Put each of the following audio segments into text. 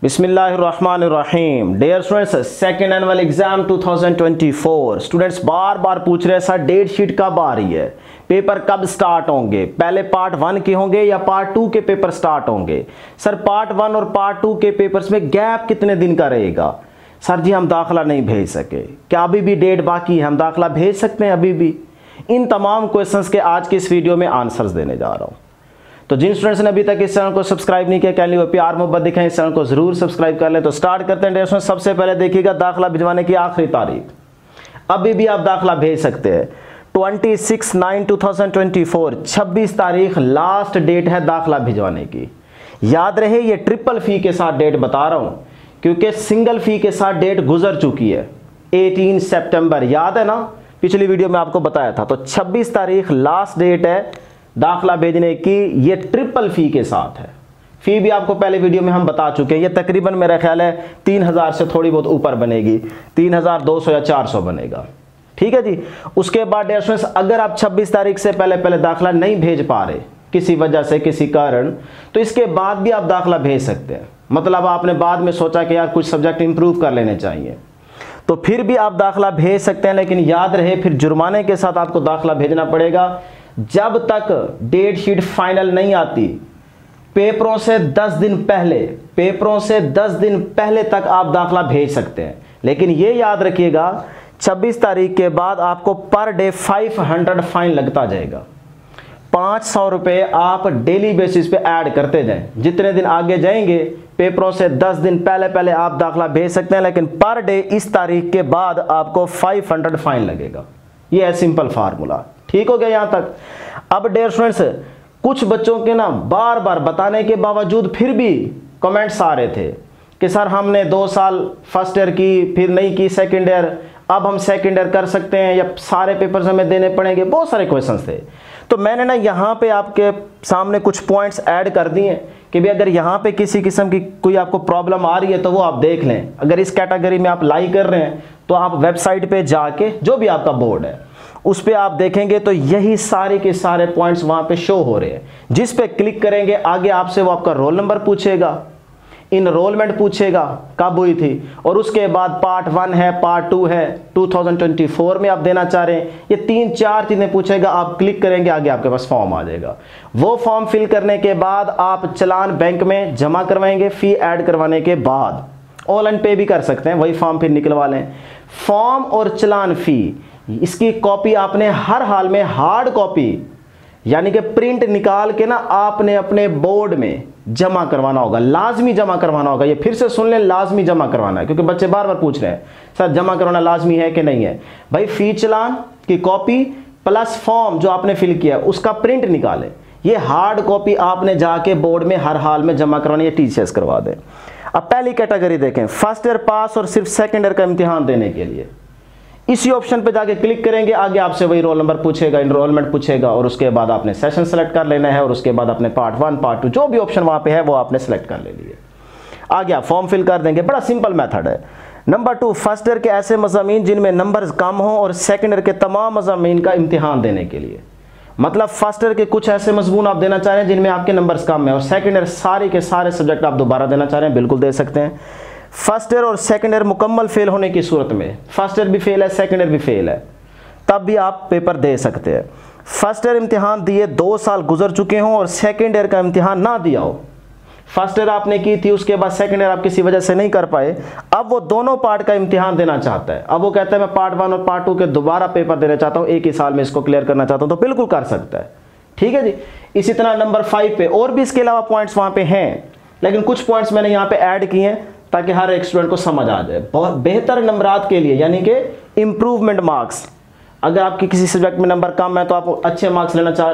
बिस्मिल्लाहिर्रहमानिर्रहीम। Dear students, second annual exam 2024 students बार बार पूछ रहे हैं सर डेट शीट कब आ रही है, पेपर कब स्टार्ट होंगे, पहले पार्ट 1 के होंगे या पार्ट 2 के पेपर स्टार्ट होंगे। सर पार्ट 1 और पार्ट 2 के पेपर्स में गैप कितने दिन का रहेगा। सर जी हम दाखिला नहीं भेज सके, क्या अभी भी डेट बाकी है, हम दाखिला भेज सकते हैं अभी भी। इन तमाम क्वेश्चंस के आज के इस वीडियो में आंसर्स देने जा रहा हूं। तो जिन स्टूडेंट्स ने अभी तक इस चैनल को सब्सक्राइब नहीं किया, कैंडली वो प्यार मोहब्बत दिखाएं, इस चैनल को जरूर सब्सक्राइब कर लें। तो स्टार्ट करते हैं। डियर सबसे पहले देखिएगा दाखिला भिजवाने की आखिरी तारीख, अभी भी आप दाखिला भेज सकते हैं 26/9/2024 26 तारीख लास्ट डेट है दाखिला भिजवाने की। याद रहे ये ट्रिपल फी के साथ डेट बता रहा हूं क्योंकि सिंगल फी के साथ डेट गुजर चुकी है 18 सितंबर, याद है ना, पिछली वीडियो में आपको बताया था। तो 26 तारीख लास्ट डेट है दाखिला भेजने की, ये ट्रिपल फी के साथ है। फी भी आपको पहले वीडियो में हम बता चुके हैं, ये तकरीबन मेरा ख्याल है 3000 से थोड़ी बहुत ऊपर बनेगी, 3200 या 400 बनेगा। ठीक है जी। उसके बाद डियर स्टूडेंट्स अगर आप 26 तारीख से पहले दाखिला नहीं भेज पा रहे किसी वजह से, किसी कारण, तो इसके बाद भी आप दाखिला भेज सकते हैं। मतलब आपने बाद में सोचा कि यार कुछ सब्जेक्ट इंप्रूव कर लेने चाहिए, तो फिर भी आप दाखिला भेज सकते हैं। लेकिन याद रहे फिर जुर्माने के साथ आपको दाखिला भेजना पड़ेगा। जब तक डेट शीट फाइनल नहीं आती, पेपरों से 10 दिन पहले तक आप दाखिला भेज सकते हैं। लेकिन ये याद रखिएगा 26 तारीख के बाद आपको पर डे 500 फाइन लगता जाएगा। 500 रुपये आप डेली बेसिस पे ऐड करते जाएं। जितने दिन आगे जाएंगे पेपरों से 10 दिन पहले आप दाखिला भेज सकते हैं, लेकिन पर डे इस तारीख के बाद आपको 500 फाइन लगेगा। ये है सिंपल फार्मूला। ठीक हो गया यहां तक। अब डियर स्टूडेंट्स कुछ बच्चों के ना बार बार बताने के बावजूद फिर भी कमेंट्स आ रहे थे कि सर हमने 2 साल फर्स्ट ईयर की, फिर नहीं की सेकंड ईयर, अब हम सेकंड ईयर कर सकते हैं या सारे पेपर्स हमें देने पड़ेंगे। बहुत सारे क्वेश्चंस थे। तो मैंने ना यहाँ पे आपके सामने कुछ पॉइंट्स ऐड कर दिए कि भाई अगर यहाँ पे किसी किस्म की कोई आपको प्रॉब्लम आ रही है तो वो आप देख लें। अगर इस कैटेगरी में आप लाई कर रहे हैं तो आप वेबसाइट पे जाके जो भी आपका बोर्ड है उस पे आप देखेंगे तो यही सारे के सारे पॉइंट्स वहां पे शो हो रहे हैं। जिस पे क्लिक करेंगे आगे आपसे वो आपका रोल नंबर पूछेगा, इनरोलमेंट पूछेगा कब हुई थी, और उसके बाद पार्ट 1 है, पार्ट 2 है, 2024 में आप देना चाह रहे हैं, ये 3-4 चीजें पूछेगा। आप क्लिक करेंगे आगे आपके पास फॉर्म आ जाएगा। वो फॉर्म फिल करने के बाद आप चालान बैंक में जमा करवाएंगे। फी ऐड करवाने के बाद ऑनलाइन पे भी कर सकते हैं, वही फॉर्म फिर निकलवा लें। फॉर्म और चालान फी इसकी कॉपी आपने हर हाल में हार्ड कॉपी यानी कि प्रिंट निकाल के ना आपने अपने बोर्ड में जमा करवाना होगा, लाजमी जमा करवाना होगा। ये फिर से सुन लें, लाजमी जमा करवाना है, क्योंकि बच्चे बार बार पूछ रहे हैं सर जमा करवाना लाजमी है कि नहीं है। भाई फी चालान की कॉपी प्लस फॉर्म जो आपने फिल किया उसका प्रिंट निकालें। ये हार्ड कॉपी आपने जाके बोर्ड में हर हाल में जमा करवानी है, टीसीएस करवा दें। अब पहली कैटेगरी देखें, फर्स्ट ईयर पास और सिर्फ सेकेंड ईयर का इम्तिहान देने के लिए। इसी ऑप्शन पे जाके क्लिक करेंगे, आगे आपसे वही रोल नंबर पूछेगा, इनरोलमेंट पूछेगा, और उसके बाद आपने सेशन सेलेक्ट कर लेना है, और उसके बाद अपने पार्ट 1 पार्ट 2 जो भी ऑप्शन वहां पे है वो आपने सेलेक्ट कर ले लिए। आगे आप फॉर्म फिल कर देंगे। बड़ा सिंपल मेथड है। नंबर 2, फर्स्ट ईयर के ऐसे मज़ामीन जिनमें नंबर कम हो और सेकेंड ईयर के तमाम मज़ामीन का इम्तिहान देने के लिए। मतलब फर्स्ट ईयर के कुछ ऐसे मजमून आप देना चाह रहे हैं जिनमें आपके नंबर्स कम है, और सेकेंड ईयर सारे के सारे सब्जेक्ट आप दोबारा देना चाह रहे हैं, बिल्कुल दे सकते हैं। फर्स्ट ईयर और सेकंड ईयर मुकम्मल फेल होने की सूरत में, फर्स्ट ईयर भी फेल है सेकंड ईयर भी फेल है, तब भी आप पेपर दे सकते हैं। फर्स्ट ईयर इम्तिहान दिए 2 साल गुजर चुके हों और सेकंड ईयर का इम्तिहान ना दिया हो। फर्स्ट ईयर आपने की थी, उसके बाद सेकंड ईयर आप किसी वजह से नहीं कर पाए, अब वो दोनों पार्ट का इम्तिहान देना चाहता है। अब वो कहता है मैं पार्ट 1 और पार्ट 2 के दोबारा पेपर देना चाहता हूँ, एक ही साल में इसको क्लियर करना चाहता हूँ, तो बिल्कुल कर सकता है। ठीक है जी। इसी तरह नंबर 5 पे और भी इसके अलावा पॉइंट्स वहां पे हैं, लेकिन कुछ पॉइंट्स मैंने यहाँ पे ऐड किए हैं ताकि हर एक स्टूडेंट को समझ आ जाए। बहुत बेहतर नंबरात के लिए यानी कि इंप्रूवमेंट मार्क्स, अगर आपके किसी सब्जेक्ट में नंबर कम है तो आप अच्छे मार्क्स लेना चाह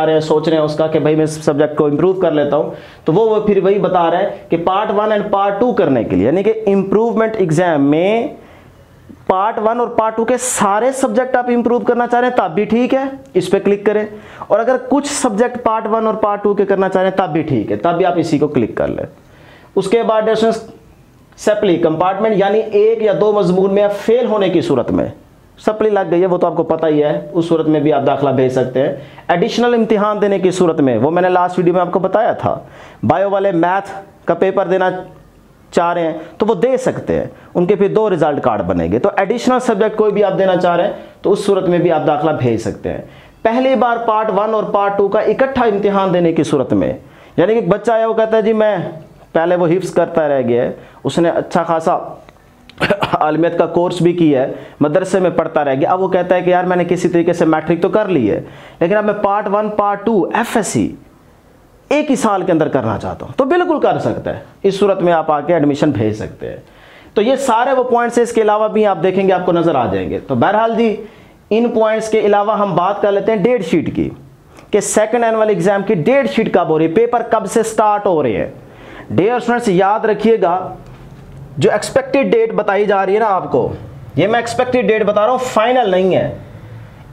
रहे हैं, सोच रहे हैं उसका कि भाई मैं इस सब्जेक्ट को इंप्रूव कर लेता हूं, तो वो फिर वही बता रहा है कि पार्ट 1 एंड पार्ट 2 करने के लिए, यानी कि इंप्रूवमेंट एग्जाम में पार्ट 1 और पार्ट 2 के सारे सब्जेक्ट आप इंप्रूव करना चाह रहे हैं तब भी ठीक है, इस पे क्लिक करें। और अगर कुछ सब्जेक्ट पार्ट 1 और पार्ट 2 के करना चाह रहे हैं तब भी ठीक है, तब भी आप इसी को क्लिक कर लें। उसके बाद सप्ली कंपार्टमेंट यानी 1 या 2 मजमून में आप फेल होने की सूरत में, सप्ली लग गई है वो तो आपको पता ही है, उस सूरत में भी आप दाखिला भेज सकते हैं। एडिशनल इम्तिहान देने की सूरत में, वो मैंने लास्ट वीडियो में आपको बताया था, बायो वाले मैथ का पेपर देना चाह रहे हैं तो वो दे सकते हैं, उनके फिर 2 रिजल्ट कार्ड बनेंगे। तो एडिशनल सब्जेक्ट कोई भी आप देना चाह रहे हैं तो उस सूरत में भी आप दाखिला भेज सकते हैं। पहली बार पार्ट 1 और पार्ट 2 का इकट्ठा इम्तिहान देने की सूरत में, यानी कि एक बच्चा है वो कहता है जी मैं पहले वो हिफ्स करता रह गया है, उसने अच्छा खासा आलमियत का कोर्स भी किया है, मदरसे में पढ़ता रह गया, अब वो कहता है कि यार मैंने किसी तरीके से मैट्रिक तो कर ली है लेकिन अब मैं पार्ट 1 पार्ट 2 FSC एक ही साल के अंदर करना चाहता हूँ, तो बिल्कुल कर सकता है। इस सूरत में आप आके एडमिशन भेज सकते हैं। तो ये सारे वो पॉइंट्स हैं, इसके अलावा भी आप देखेंगे आपको नज़र आ जाएंगे। तो बहरहाल जी इन पॉइंट्स के अलावा हम बात कर लेते हैं डेट शीट की, कि सेकंड एनुअल एग्जाम की डेट शीट कब हो रही है, पेपर कब से स्टार्ट हो रहे हैं। डियर स्टूडेंट्स याद रखिएगा, जो एक्सपेक्टेड डेट बताई जा रही है ना आपको, ये मैं एक्सपेक्टेड डेट बता रहा हूँ, फाइनल नहीं है।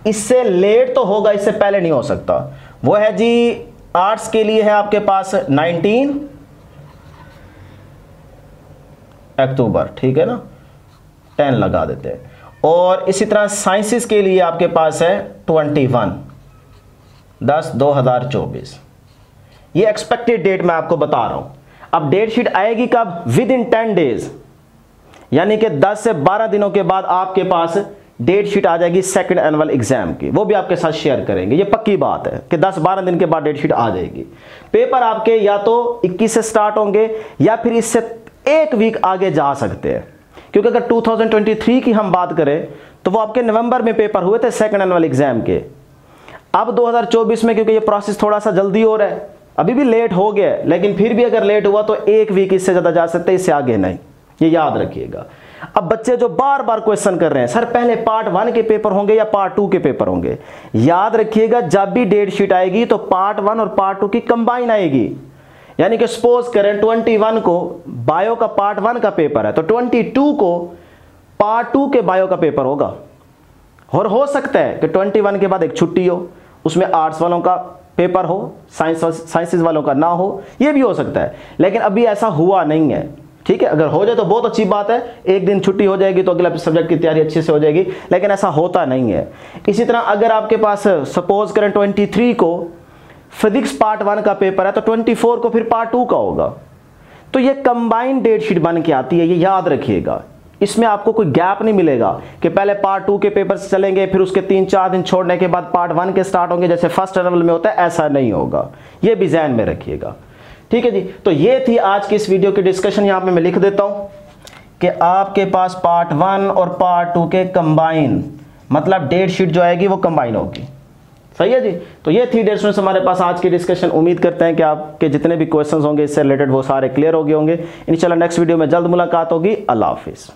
इससे लेट तो होगा, इससे पहले नहीं हो सकता। वो है जी आर्ट्स के लिए है आपके पास 19 अक्टूबर, ठीक है ना, 10 लगा देते हैं। और इसी तरह साइंसेस के लिए आपके पास है 21/10/2024। ये एक्सपेक्टेड डेट मैं आपको बता रहा हूं। अब डेट शीट आएगी कब? विद इन 10 डेज, यानी कि 10 से 12 दिनों के बाद आपके पास डेट शीट आ जाएगी सेकंड एनुअल एग्जाम की। वो भी आपके साथ शेयर करेंगे, ये पक्की बात है कि 10-12 दिन के बाद डेट शीट आ जाएगी। पेपर आपके या तो 21 से स्टार्ट होंगे या फिर इससे 1 वीक आगे जा सकते हैं, क्योंकि अगर 2023 की हम बात करें तो वो आपके नवंबर में पेपर हुए थे सेकंड एनुअल एग्जाम के। अब 2024 में क्योंकि ये प्रोसेस थोड़ा सा जल्दी हो रहा है, अभी भी लेट हो गया, लेकिन फिर भी अगर लेट हुआ तो 1 वीक इससे ज़्यादा जा सकते हैं, इससे आगे नहीं, ये याद रखिएगा। अब बच्चे जो बार बार क्वेश्चन कर रहे हैं सर पहले पार्ट 1 के पेपर होंगे या पार्ट 2 के पेपर होंगे, याद रखिएगा जब भी डेट शीट आएगी तो पार्ट 1 और पार्ट 2 की कंबाइन आएगी। यानी कि सपोज करें 21 को बायो का पार्ट 1 का पेपर है तो 22 को पार्ट 2 के बायो का पेपर होगा। और हो सकता है कि 21 के बाद एक छुट्टी हो, उसमें आर्ट्स वालों का पेपर हो, साइंसेस वालों का ना हो, ये भी हो सकता है, लेकिन अभी ऐसा हुआ नहीं है। ठीक है, अगर हो जाए तो बहुत अच्छी बात है, एक दिन छुट्टी हो जाएगी तो अगला सब्जेक्ट की तैयारी अच्छे से हो जाएगी, लेकिन ऐसा होता नहीं है। इसी तरह अगर आपके पास सपोज करें 23 को फिजिक्स पार्ट 1 का पेपर है तो 24 को फिर पार्ट 2 का होगा, तो ये कंबाइंड डेट शीट बन के आती है, ये याद रखिएगा। इसमें आपको कोई गैप नहीं मिलेगा कि पहले पार्ट 2 के पेपर चलेंगे फिर उसके 3-4 दिन छोड़ने के बाद पार्ट 1 के स्टार्ट होंगे जैसे फर्स्ट एनुअल में होता है, ऐसा नहीं होगा, ये भी ध्यान में रखिएगा। ठीक है जी, तो ये थी आज की इस वीडियो की डिस्कशन। यहाँ पे मैं लिख देता हूँ कि आपके पास पार्ट 1 और पार्ट 2 के कंबाइन, मतलब डेट शीट जो आएगी वो कंबाइन होगी। सही है जी, तो ये थी डियर स्टूडेंट्स हमारे पास आज की डिस्कशन। उम्मीद करते हैं कि आपके जितने भी क्वेश्चंस होंगे इससे रिलेटेड वो सारे क्लियर हो गए होंगे। इंशाल्लाह नेक्स्ट वीडियो में जल्द मुलाकात होगी। अल्लाह हाफिज़।